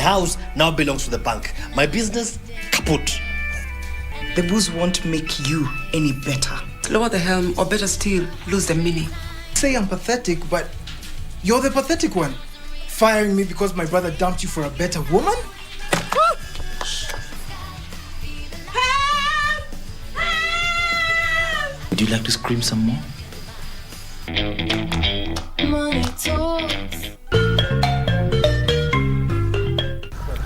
house now belongs to the bank. My business, kaput. The booze won't make you any better. Lower the helm, or better still, lose the mini. Say I'm pathetic, but you're the pathetic one. Firing me because my brother dumped you for a better woman? Would you like to scream some more?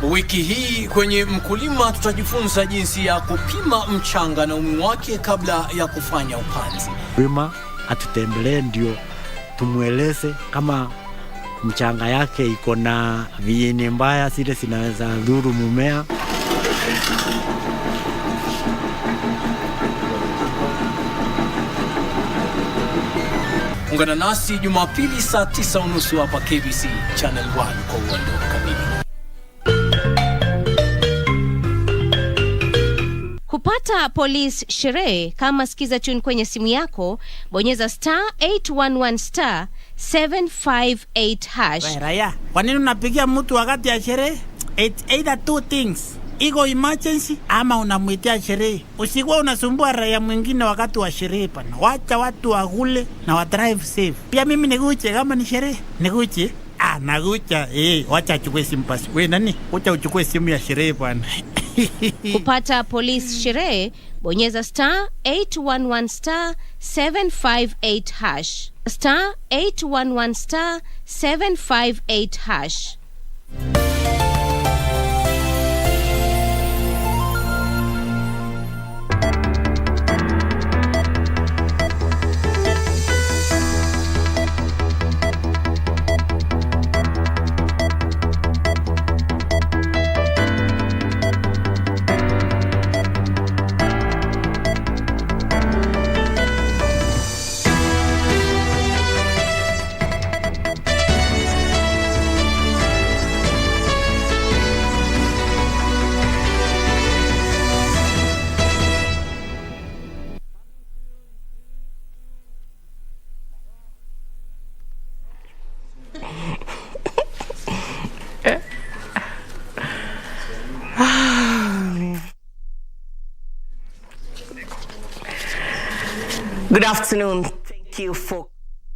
Wiki hii kwenye Mkulima tutajifunza jinsi ya kupima mchanga na umuhimu wake kabla ya kufanya upanzi. Mkulima atutembelee ndio tumueleze kama mchanga yake iko na viini mbaya zile zinaweza dhuru mmea. Ungana nasi Jumapili saa 9:30 hapa KBC Channel 1 kwa uondo kamili. Kupata police sherehe, kama sikiza tune kwenye simu yako, bonyeza *811 *758#. Raya, kwa nini unapigia mtu wakati ya sherehe? It's either two things. Iko emergency ama unamwitia sherehe. Usikuwa unasumbua raia mwingine wakati wa sherehe pana. Wacha watu wagule na wa drive safe. Pia mimi niguche kama ni sherehe. Niguche? Nagucha. Wacha achukue simu pasi. Wewe nani? Wacha uchukue simu ya sherehe bwana. Kupata police sherehe, bonyeza *811 *758#. *811 *758#. Good afternoon. Thank you for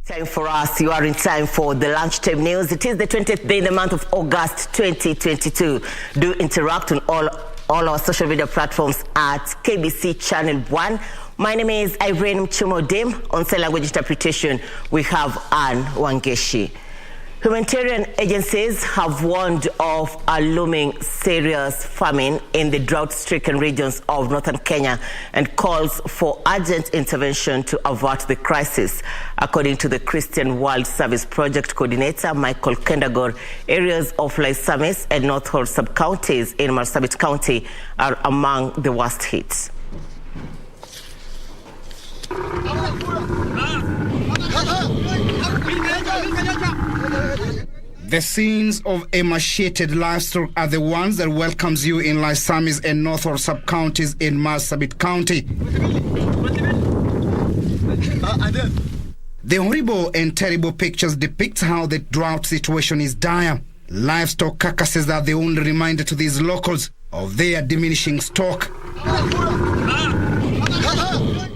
time for us. You are in time for the Lunchtime News. It is the 20th day in the month of August 2022. Do interact on all our social media platforms at KBC Channel 1. My name is Irene Muchuma. On sign language interpretation, we have Anne Wangeshi. Humanitarian agencies have warned of a looming serious famine in the drought-stricken regions of northern Kenya and calls for urgent intervention to avert the crisis. According to the Christian World Service Project Coordinator Michael Kendagor, areas of Laisamis and North Horr sub-counties in Marsabit County are among the worst hit. The scenes of emaciated livestock are the ones that welcomes you in Laisamis and North Horr sub-counties in Marsabit County. The horrible and terrible pictures depict how the drought situation is dire. Livestock carcasses are the only reminder to these locals of their diminishing stock.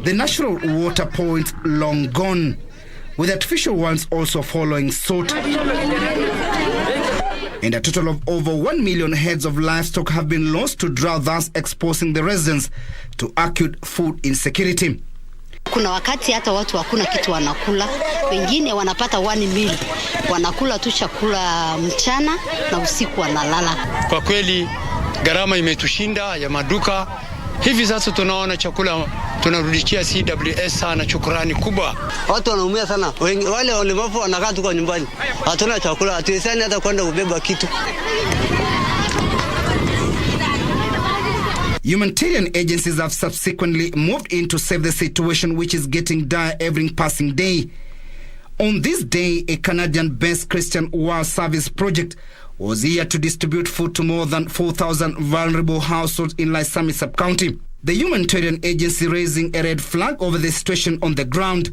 The natural water points long gone, with artificial ones also following suit. And a total of over 1 million heads of livestock have been lost to drought, thus exposing the residents to acute food insecurity. Kuna wakati hata watu hakuna kitu wanakula, wengine wanapata 1 meal, wanakula tu chakula mchana na usiku wanalala. Kwa kweli gharama imetushinda ya maduka. Hivi sasa tunaona chakula tunarudishia CWS sana, shukrani kubwa. Watu wanaumia sana. Wale walemavu wanakaa tu kwa nyumbani. Hatuna chakula, hatuwezani hata kwenda kubeba kitu. Humanitarian agencies have subsequently moved in to save the situation, which is getting dire every passing day. On this day, a Canadian-based Christian World Service Project was here to distribute food to more than 4,000 vulnerable households in Laisamis sub-county. The humanitarian agency raising a red flag over the situation on the ground.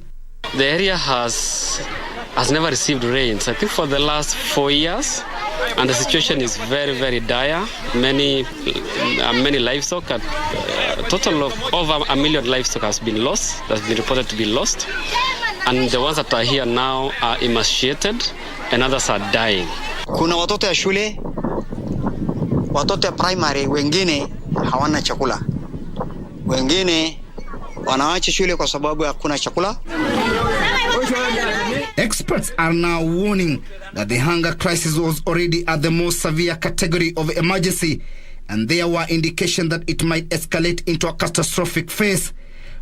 The area has never received rains. I think for the last 4 years, and the situation is very, very dire. Many livestock, total of over 1 million livestock has been been reported to be lost, and the ones that are here now are emaciated, and others are dying. Kuna watoto ya shule, watoto ya primary, wengine hawana chakula, wengine wanaacha shule kwa sababu hakuna chakula. Experts are now warning that the hunger crisis was already at the most severe category of emergency, and there were indications that it might escalate into a catastrophic phase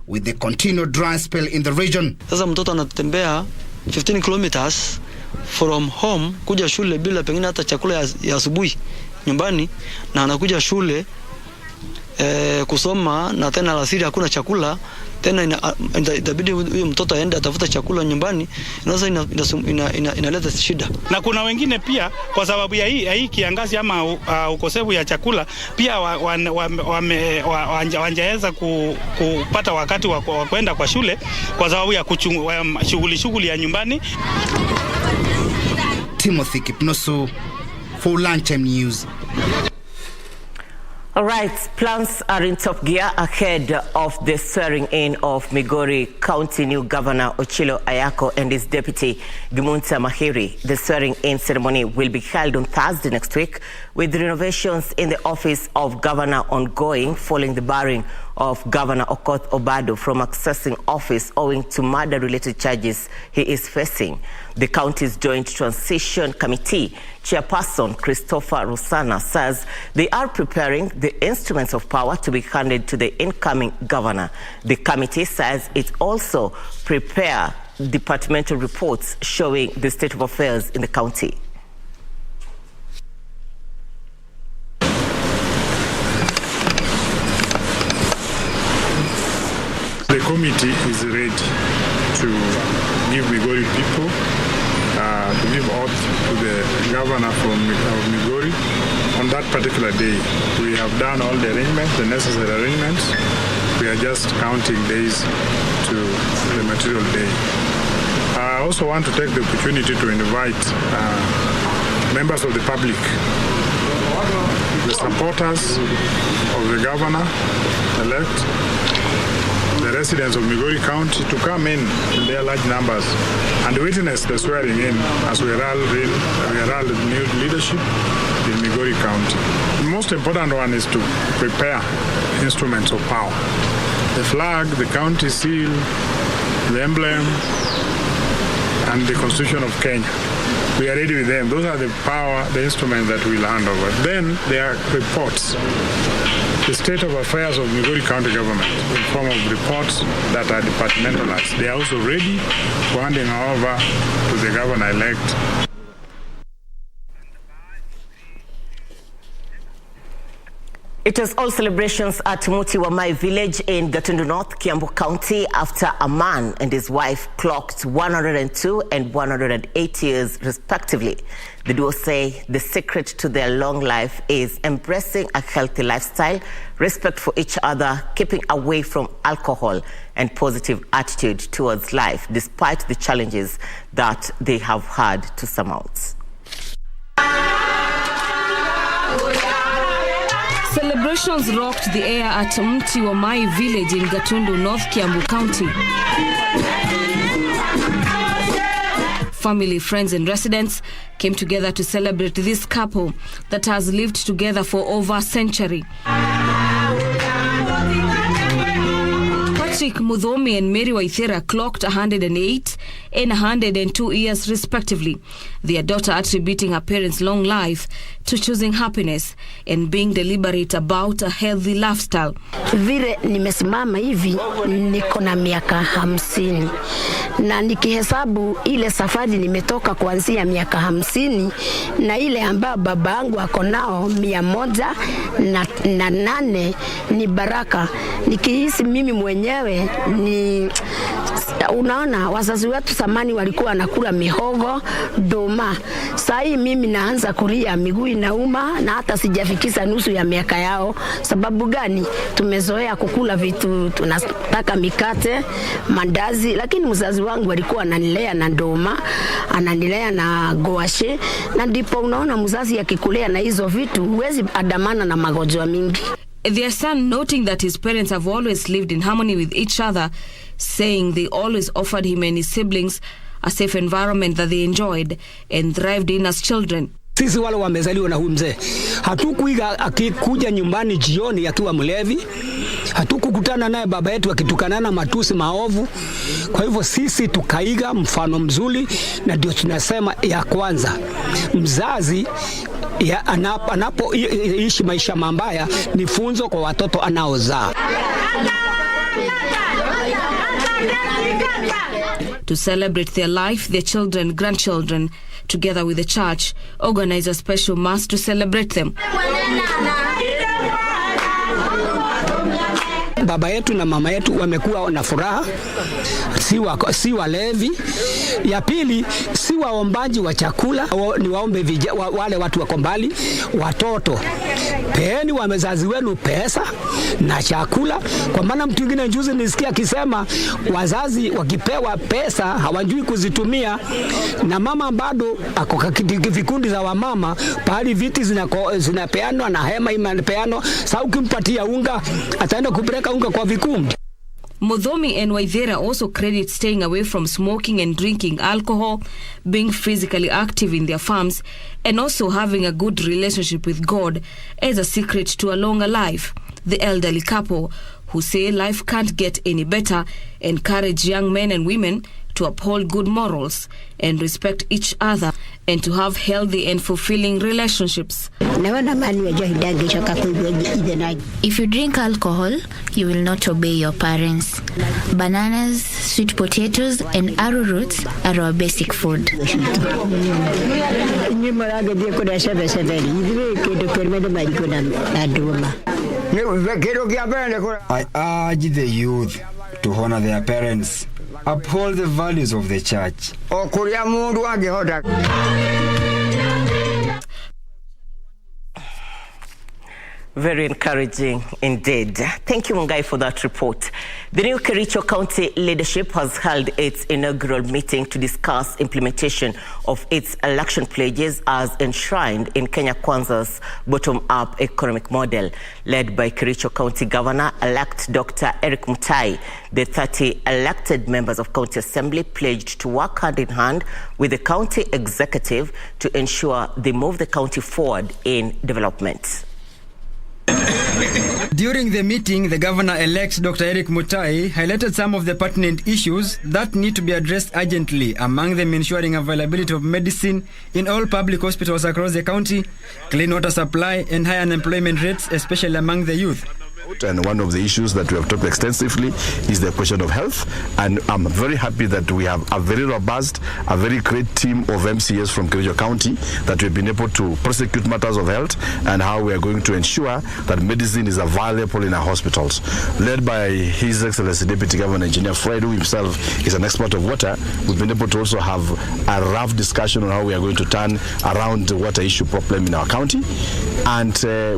with the continued dry spell in the region. Sasa mtoto anatembea 15 kilometers from home kuja shule bila pengine hata chakula ya asubuhi nyumbani, na anakuja shule kusoma, na tena alasiri hakuna chakula tena, itabidi huyo mtoto aende atafuta chakula nyumbani. Sasa inaleta shida. Na kuna wengine pia kwa sababu ya hii kiangazi ama ukosefu ya chakula pia wanjaweza kupata wakati wa kwenda kwa shule kwa sababu ya shughuli ya nyumbani. Timothy Kipnoso for Lunchtime News. All right, plans are in top gear ahead of the swearing in of Migori County new Governor Ochilo Ayako and his deputy Gimunta Mahiri. The swearing in ceremony will be held on Thursday next week, with renovations in the office of Governor ongoing following the barring of Governor Okoth Obado from accessing office owing to murder-related charges he is facing. The county's Joint Transition Committee Chairperson Christopher Rosana says they are preparing the instruments of power to be handed to the incoming governor. The committee says it also prepare departmental reports showing the state of affairs in the county. The committee is ready to give Migori people, to give oath to the governor of Migori on that particular day. We have done all the arrangements, the necessary arrangements. We are just counting days to the material day. I also want to take the opportunity to invite members of the public, the supporters of the governor-elect, the residents of Migori County to come in their large numbers and witness the swearing in as we herald new leadership in Migori County. The most important one is to prepare instruments of power. The flag, the county seal, the emblem, and the Constitution of Kenya. We are ready with them. Those are the instruments that we'll hand over. Then there are reports. The state of affairs of Migori County government in form of reports that are departmentalized. They are also ready for handing over to the governor-elect. It was all celebrations at Muchuma village in Gatundu North, Kiambu County, after a man and his wife clocked 102 and 108 years respectively. The duo say the secret to their long life is embracing a healthy lifestyle, respect for each other, keeping away from alcohol, and positive attitude towards life, despite the challenges that they have had to surmount. Celebrations rocked the air at Muchuma village in Gatundu North, Kiambu County. Family, friends and residents came together to celebrate this couple that has lived together for over a century. Patrick Mudhomi and Mary Waithera clocked 108 and 102 years respectively, their daughter attributing her parents' long life to choosing happiness and being deliberate about a healthy lifestyle. Vile nimesimama hivi niko na miaka 50 na nikihesabu ile safari nimetoka kuanzia miaka 50 na ile ambayo baba yangu ako nao 108 ni baraka. Nikihisi mimi mwenyewe ni unaona wazazi wetu zamani walikuwa wanakula mihogo, doma. Sasa hii mimi naanza kulia, miguu inauma na hata sijafikisha nusu ya miaka yao. Sababu gani? Tumezoea kukula vitu, tunataka mikate, mandazi, lakini mzazi wangu alikuwa ananilea na doma, ananilea na goashe, na ndipo unaona mzazi akikulea na hizo vitu huwezi adamana na magonjwa mingi. Their son noting that his parents have always lived in harmony with each other, saying they always offered him and his siblings a safe environment that they enjoyed and thrived in as children. Sisi wale wamezaliwa na huyu mzee, hatukuiga akikuja nyumbani jioni akiwa mlevi, hatukukutana naye baba yetu akitukanana matusi maovu. Kwa hivyo sisi tukaiga mfano mzuri, na ndio tunasema ya kwanza, mzazi anapoishi maisha mabaya ni funzo kwa watoto anaozaa. To celebrate their life, their children, grandchildren, together with the church, organize a special mass to celebrate them. Baba yetu na mama yetu wamekuwa na furaha, si walevi. Ya pili, si waombaji wa chakula, ni waombe wale watu wako mbali. Watoto, peeni wazazi wenu pesa na chakula, kwa maana mtu mwingine juzi nisikia akisema wazazi wakipewa pesa hawajui kuzitumia, na mama bado ako vikundi za wamama pahali viti zinapeanwa na hema imepeanwa. Sasa ukimpatia unga ataenda kupeleka unga kwa vikundi. Mudhomi and Waithera also credit staying away from smoking and drinking alcohol, being physically active in their farms, and also having a good relationship with God as a secret to a longer life. The elderly couple, who say life can't get any better, encourage young men and women to uphold good morals and respect each other and to have healthy and fulfilling relationships. If you drink alcohol, you will not obey your parents. Bananas, sweet potatoes, and arrowroots are our basic food. I urge the youth to honor their parents, uphold the values of the church. Very encouraging indeed. Thank you, Mungai, for that report. The new Kericho County leadership has held its inaugural meeting to discuss implementation of its election pledges as enshrined in Kenya Kwanza's bottom-up economic model. Led by Kericho County Governor-elect Dr. Eric Mutai, the 30 elected members of County Assembly pledged to work hand in hand with the county executive to ensure they move the county forward in development. During the meeting, the governor-elect Dr. Eric Mutai highlighted some of the pertinent issues that need to be addressed urgently, among them ensuring availability of medicine in all public hospitals across the county, clean water supply, and high unemployment rates, especially among the youth. And one of the issues that we have talked extensively is the question of health, and I'm very happy that we have a very robust, a very great team of MCAs from Kericho County that we've been able to prosecute matters of health and how we are going to ensure that medicine is available in our hospitals. Led by His Excellency Deputy Governor Engineer Fred, who himself is an expert of water, we've been able to also have a rough discussion on how we are going to turn around the water issue problem in our county. And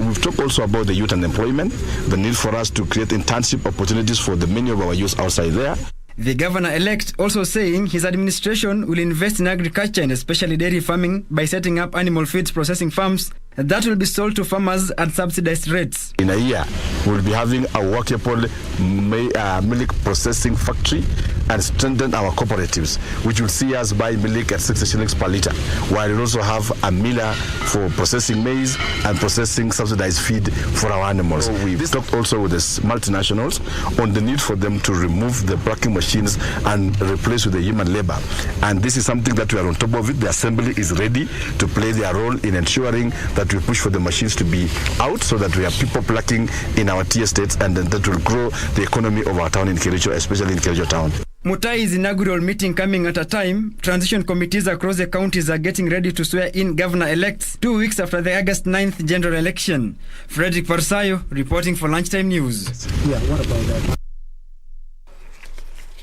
we've talked also about the youth unemployment, the need for us to create internship opportunities for the many of our youth outside there. The governor-elect also saying his administration will invest in agriculture and especially dairy farming by setting up animal feeds processing farms that will be sold to farmers at subsidized rates. In a year, we'll be having a workable milk processing factory and strengthen our cooperatives, which will see us buy milk at 60 shillings per litre, while we also have a miller for processing maize and processing subsidized feed for our animals. We've talked also with the multinationals on the need for them to remove the plucking machines and replace with the human labor. And this is something that we are on top of it. The assembly is ready to play their role in ensuring that we push for the machines to be out so that we have people plucking in our tea estates, and then that will grow the economy of our town in Kericho, especially in Kericho town. Mutai's inaugural meeting coming at a time transition committees across the counties are getting ready to swear in governor-elects 2 weeks after the August 9th general election. Frederick Varsayo reporting for Lunchtime News. Yeah, what about that?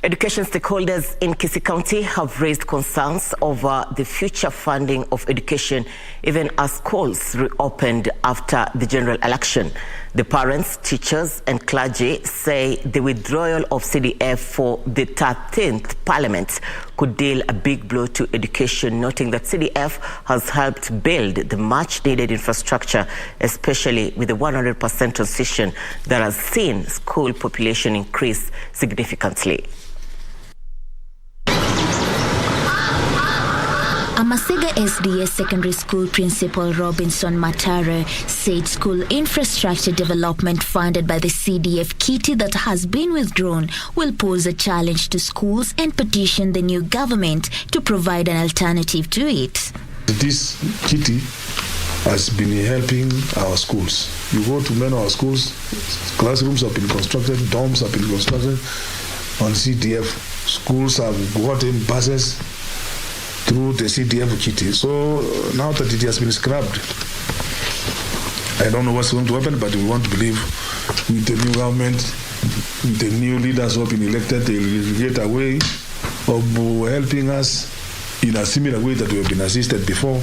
Education stakeholders in Kisii County have raised concerns over the future funding of education even as schools reopened after the general election. The parents, teachers and clergy say the withdrawal of CDF for the 13th Parliament could deal a big blow to education, noting that CDF has helped build the much-needed infrastructure, especially with the 100% transition that has seen school population increase significantly. Amasega SDS Secondary School Principal Robinson Matare said school infrastructure development funded by the CDF kitty that has been withdrawn will pose a challenge to schools and petition the new government to provide an alternative to it. This kitty has been helping our schools. You go to many of our schools, classrooms have been constructed, dorms have been constructed on CDF. Schools have gotten buses through the CDF kitty. So now that it has been scrapped, I don't know what's going to happen, but we want to believe with the new government, with the new leaders who have been elected, they will get a way of helping us in a similar way that we have been assisted before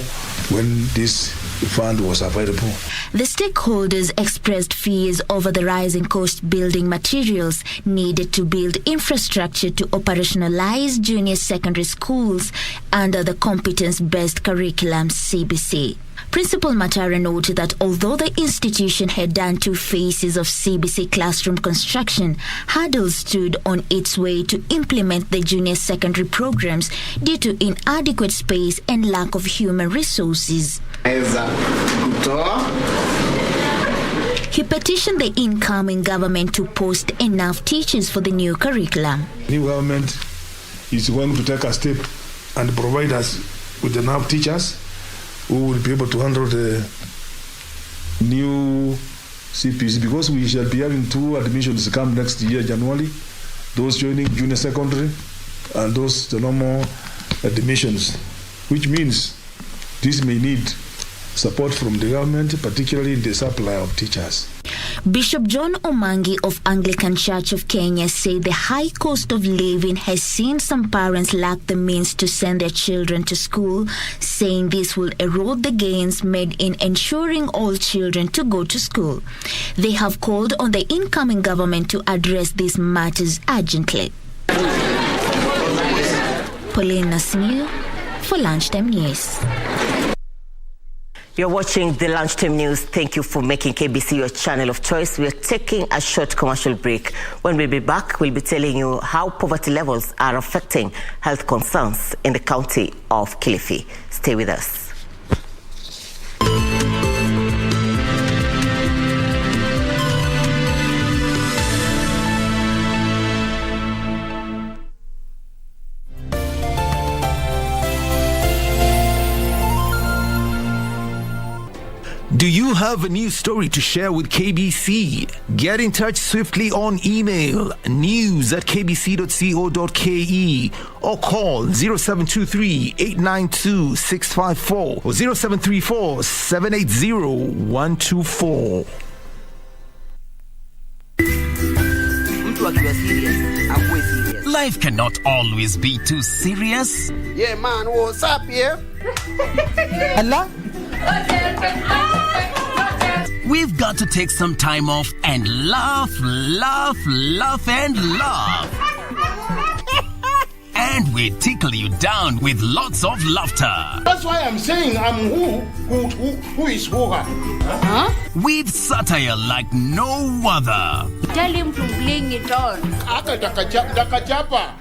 when this fund was available. The stakeholders expressed fears over the rising cost building materials needed to build infrastructure to operationalize junior secondary schools under the competence-based curriculum CBC. Principal Matara noted that although the institution had done 2 phases of CBC classroom construction, hurdles stood on its way to implement the junior secondary programs due to inadequate space and lack of human resources. He petitioned the incoming government to post enough teachers for the new curriculum. The new government is going to take a step and provide us with enough teachers who will be able to handle the new CPC, because we shall be having 2 admissions come next year, January, those joining junior secondary and those the normal admissions, which means this may need support from the government, particularly in the supply of teachers. Bishop John Omangi of Anglican Church of Kenya said the high cost of living has seen some parents lack the means to send their children to school, saying this will erode the gains made in ensuring all children to go to school. They have called on the incoming government to address these matters urgently. Pauline Nasimio for Lunchtime News. You're watching the Lunchtime News. Thank you for making KBC your channel of choice. We are taking a short commercial break. When we be back, we'll be telling you how poverty levels are affecting health concerns in the county of Kilifi. Stay with us. Do you have a news story to share with KBC? Get in touch swiftly on email news@kbc.co.ke or call 0723-892-654 or 0734-780-124. Life cannot always be too serious. Yeah, man, what's up, yeah? Allah? We've got to take some time off and laugh, laugh, laugh and laugh. And we tickle you down with lots of laughter. That's why I'm saying I'm who is who. Huh? With satire like no other. Tell him to bring it on. Dakachapa.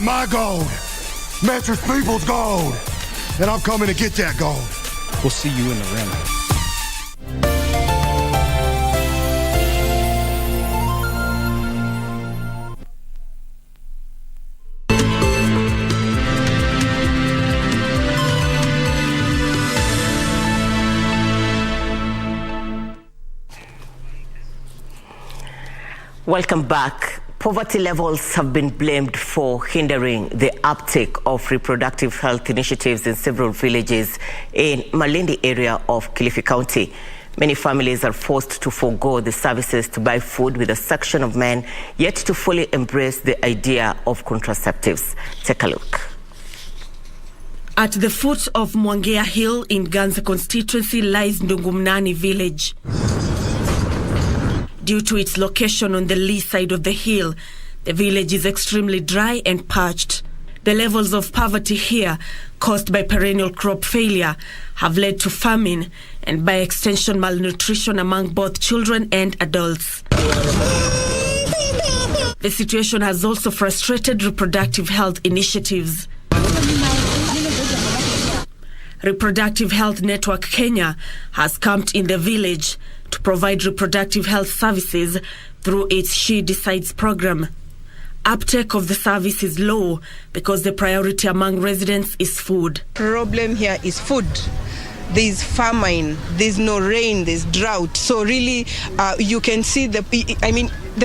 My gold, Mattress People's gold, and I'm coming to get that gold. We'll see you in the ring. Welcome back. Poverty levels have been blamed for hindering the uptake of reproductive health initiatives in several villages in Malindi area of Kilifi County. Many families are forced to forego the services to buy food, with a section of men yet to fully embrace the idea of contraceptives. Take a look. At the foot of Mwangea Hill in Ganze constituency lies Ndungumnani village. Due to its location on the lee side of the hill, the village is extremely dry and parched. The levels of poverty here, caused by perennial crop failure, have led to famine and by extension malnutrition among both children and adults. The situation has also frustrated reproductive health initiatives. Reproductive Health Network Kenya has camped in the village to provide reproductive health services through its She Decides program. Uptake of the service is low because the priority among residents is food. Problem here is food. There's famine, there's no rain, there's drought. So really, you can see the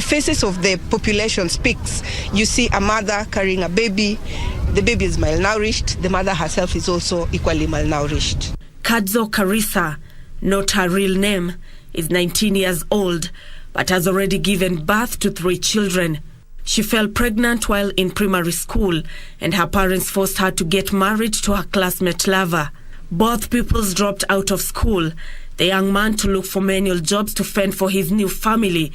faces of the population speaks. You see a mother carrying a baby. The baby is malnourished. The mother herself is also equally malnourished. Kadzo Karisa, not her real name, is 19 years old, but has already given birth to 3 children. She fell pregnant while in primary school, and her parents forced her to get married to her classmate lover. Both pupils dropped out of school, the young man to look for manual jobs to fend for his new family,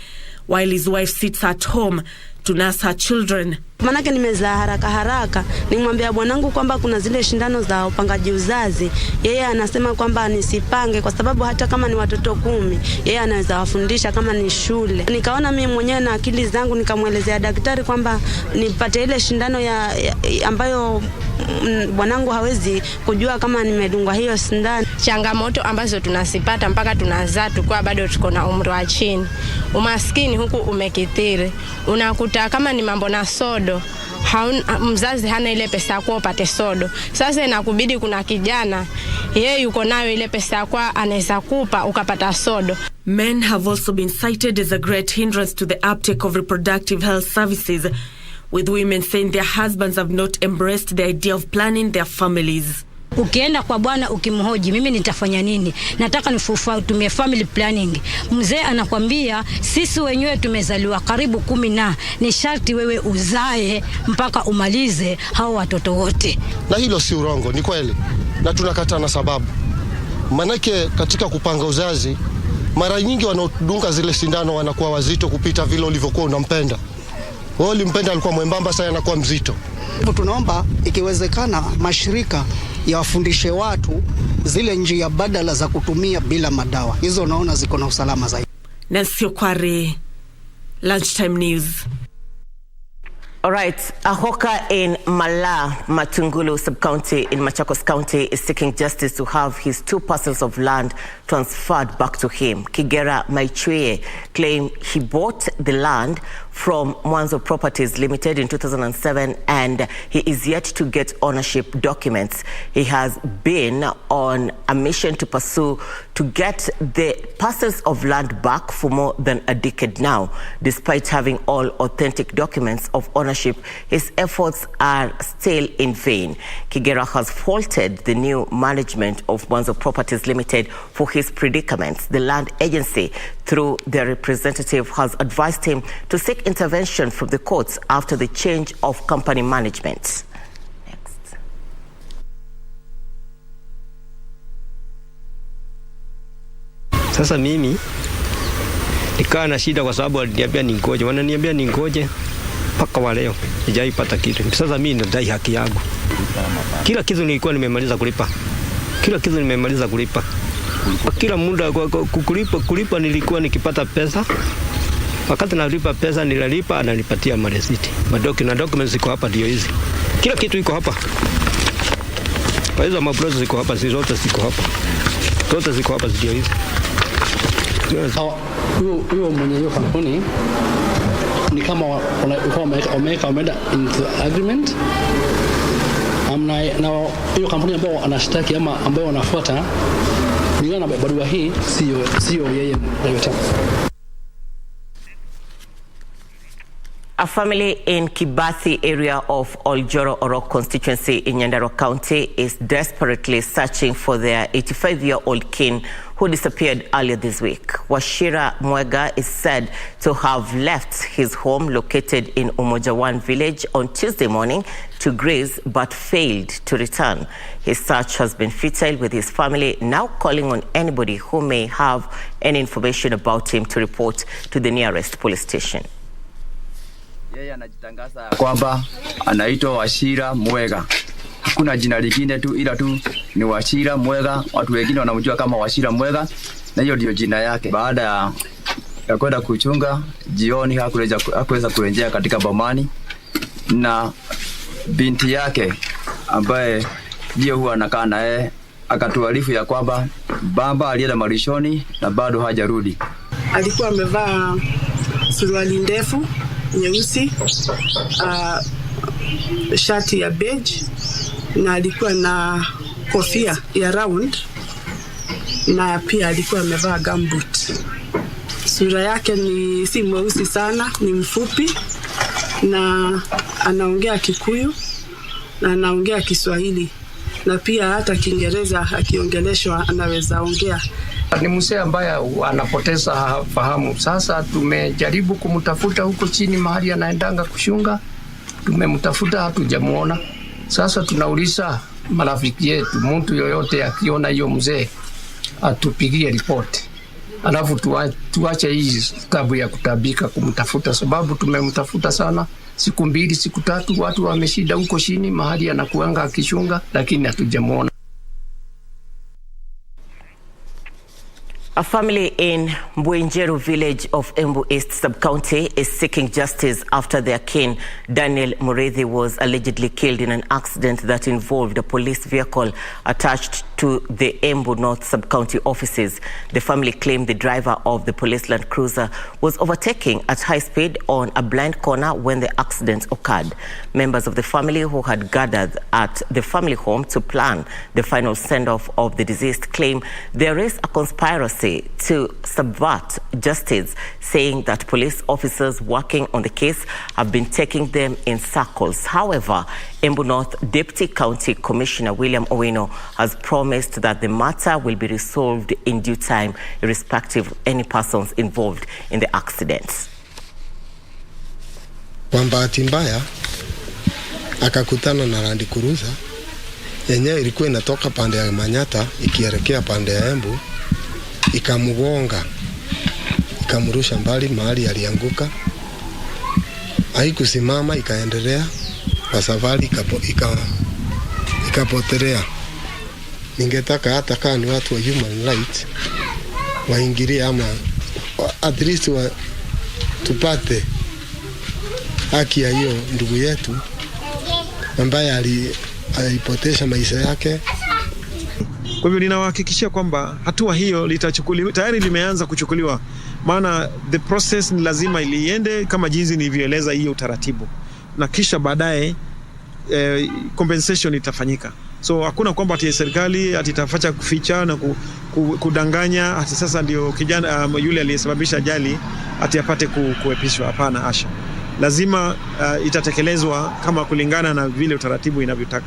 while his wife sits at home to nurse her children. Manake nimezaa haraka, nimwambia bwanangu kwamba kuna zile shindano za upangaji uzazi. Yeye anasema kwamba nisipange kwa sababu hata kama ni watoto 10, yeye anaweza wafundisha kama ni shule. Nikaona mimi mwenyewe na akili zangu nikamwelezea daktari kwamba nipate ile shindano ambayo bwanangu hawezi kujua kama nimedungwa hiyo sindano. Changamoto ambazo tunasipata mpaka tunazaa tukua bado tuko na umri wa chini. Umaskini huku umekithiri. Unakuta kama ni mambo na sodo, mzazi hana ile pesa ya upate sodo. Sasa inakubidi kuna kijana yeye yuko nayo ile pesa ya anaweza kupa ukapata sodo. Men have also been cited as a great hindrance to the uptake of reproductive health services, with women saying their husbands have not embraced the idea of planning their families. Ukienda kwa bwana ukimhoji mimi nitafanya nini? Nataka nitumie family planning. Mzee anakwambia sisi wenyewe tumezaliwa karibu 10 na ni sharti wewe uzae mpaka umalize hao watoto wote. Na hilo si urongo, ni kweli. Na tunakataa na sababu. Manake katika kupanga uzazi mara nyingi wanaodunga zile sindano wanakuwa wazito kupita vile ulivyokuwa unampenda. Wewe ulimpenda alikuwa mwembamba, sasa anakuwa mzito. Tunaomba ikiwezekana mashirika yawafundishe watu zile njia badala za kutumia bila madawa. Hizo naona ziko na usalama zaidi. Nasio Kware, Lunchtime News. All right, a hawker in Matungulu sub-county in Machakos County is seeking justice to have his 2 parcels of land transferred back to him. Kigera Maichwe claimed he bought the land from Mwanzo Properties Limited in 2007 and he is yet to get ownership documents. He has been on a mission to pursue to get the parcels of land back for more than a decade now. Despite having all authentic documents of ownership, his efforts are still in vain. Kigera has faulted the new management of Mwanzo Properties Limited for his predicaments. The land agency, through their representative, has advised him to seek intervention from the courts after the change of company management. Next. Sasa mimi nikawa na shida kwa sababu waliniambia ningoje. Wananiambia ningoje mpaka wa leo sijaipata kitu. Sasa mimi nadai haki yangu. Kila kitu nilikuwa nimemaliza kulipa. Kila muda kulipa nilikuwa nikipata pesa. Wakati nalipa pesa nilalipa ananipatia maresiti. Na documents ziko hapa ndio hizi. Kila kitu iko hapa. Kwa hizo mabrosho ziko hapa, zote ziko hapa. Zote ziko hapa ndio hizi. Huyo mwenye hiyo kampuni ni kama wameweka into agreement. Na hiyo kampuni ambayo anashtaki ama ambayo wanafuata ni na barua hii sio yeye director. A family in Kibathi area of Oljoro Orok constituency in Nyandarua County is desperately searching for their 85-year-old kin who disappeared earlier this week. Washira Mwega is said to have left his home located in Umojawan village on Tuesday morning to graze but failed to return. His search has been futile, with his family now calling on anybody who may have any information about him to report to the nearest police station. Yeye anajitangaza kwamba anaitwa Washira Mwega. Hakuna jina lingine tu ila tu ni Washira Mwega. Watu wengine wanamjua kama Washira Mwega na hiyo ndio jina yake. Baada ya kwenda kuchunga jioni hakuweza kurejea katika bomani, na binti yake ambaye ndiye huwa anakaa naye akatuarifu ya kwamba baba alienda malishoni na bado hajarudi. Alikuwa amevaa suruali ndefu nyeusi, shati ya beige, na alikuwa na kofia ya round, na pia alikuwa amevaa gumboot. Sura yake ni si mweusi sana, ni mfupi, na anaongea Kikuyu na anaongea Kiswahili, na pia hata Kiingereza akiongeleshwa anaweza ongea. Ni mzee ambaye anapoteza fahamu. Sasa tumejaribu kumtafuta huko chini mahali anaendanga kushunga. Tumemtafuta, hatujamuona. Sasa tunauliza marafiki yetu, mtu yoyote akiona hiyo mzee atupigie ripoti. Alafu tuache hii tabu ya kutabika kumtafuta, sababu tumemtafuta sana. Siku 2, siku 3 watu wameshida huko chini mahali anakuanga akishunga, lakini hatujamuona. A family in Mbuinjeru village of Embu East sub-county is seeking justice after their kin, Daniel Mureithi, was allegedly killed in an accident that involved a police vehicle attached to the Embu North sub-county offices. The family claimed the driver of the police Land Cruiser was overtaking at high speed on a blind corner when the accident occurred. Members of the family who had gathered at the family home to plan the final send-off of the deceased claim there is a conspiracy to subvert justice, saying that police officers working on the case have been taking them in circles. However, Embu North Deputy County Commissioner William Owino has promised that the matter will be resolved in due time, irrespective of any persons involved in the accidents. Kwa bahati mbaya akakutana na Land Cruiser yenyewe ilikuwa inatoka pande ya Manyata ikielekea pande ya Embu, ikamgonga, ikamrusha mbali mahali alianguka. Haikusimama, ikaendelea kwa safari, ikapotelea. Ningetaka hata kama ni watu wa human rights waingilie, ama at least tupate haki ya hiyo ndugu yetu ambaye alipotesha maisha yake. Kwa hivyo ninawahakikishia kwamba hatua hiyo litachukuliwa, tayari limeanza kuchukuliwa, maana the process ni lazima iliende kama jinsi nilivyoeleza hiyo utaratibu, na kisha baadaye compensation itafanyika. So hakuna kwamba ati serikali atitafanya kuficha na kudanganya ati sasa ndio kijana yule aliyesababisha ajali ati apate kuepishwa. Hapana, asha. Lazima itatekelezwa kama kulingana na vile utaratibu inavyotaka.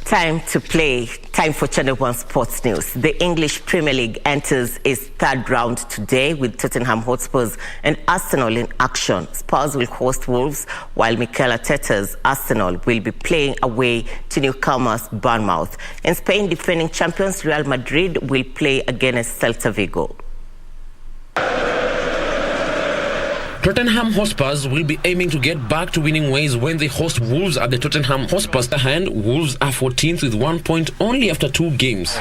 Time to play. Time for Channel 1 Sports News. The English Premier League enters its third round today with Tottenham Hotspurs and Arsenal in action. Spurs will host Wolves, while Mikel Arteta's Arsenal will be playing away to newcomers Bournemouth. In Spain, defending champions Real Madrid will play against Celta Vigo. Tottenham Hotspurs will be aiming to get back to winning ways when they host Wolves at the Tottenham Hotspur stand. Wolves are 14th with 1 point only after 2 games.